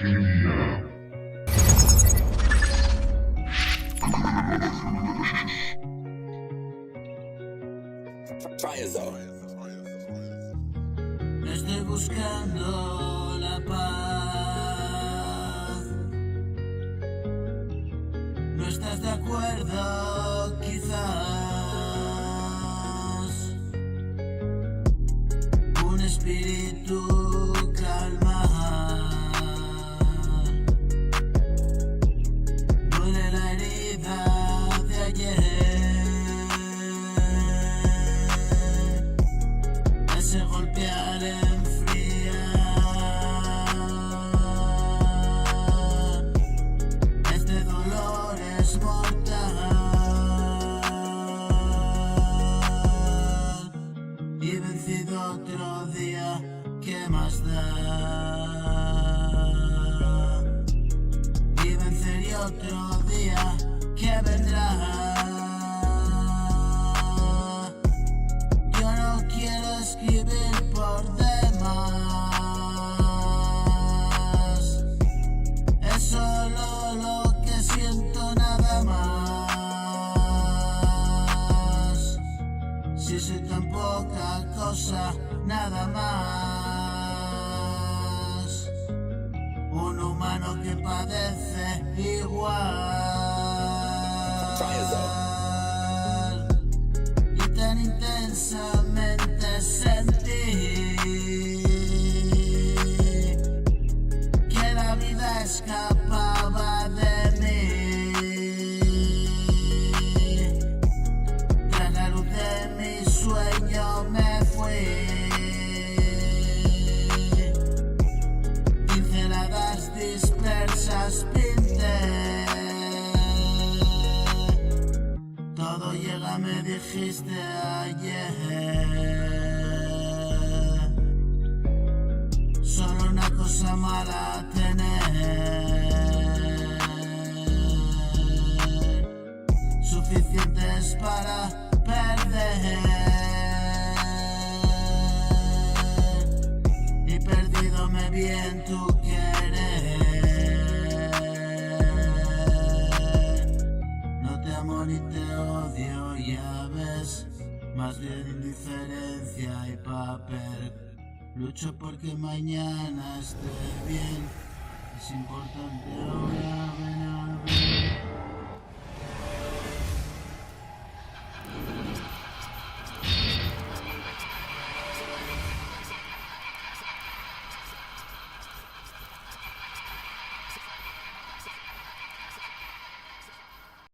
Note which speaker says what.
Speaker 1: No estoy buscando la paz. No estás de acuerdo, quizás. Un espíritu calma. Duele la herida de ayer. Ese golpear enfriar. Este dolor es mortal. Y vencido otro día, ¿qué más da? Y vencería otro día que vendrá. Yo no quiero escribir por demás. Es solo lo que siento, nada más. Si soy tan poca cosa, nada más. Un humano que padece igual. Y tan intensamente sentí que la vida escapaba de mí. Tras la luz de mi sueño me fui. Pinceladas dispersas pinté. Todo llega, me dijiste ayer. Solo una cosa mala tener. Suficientes para perder. Y perdido me vi en tu querer. No te amo ni te odio, ya ves. Más bien indiferencia y papel. Lucho porque mañana esté bien. Es importante ahora, ven a ver.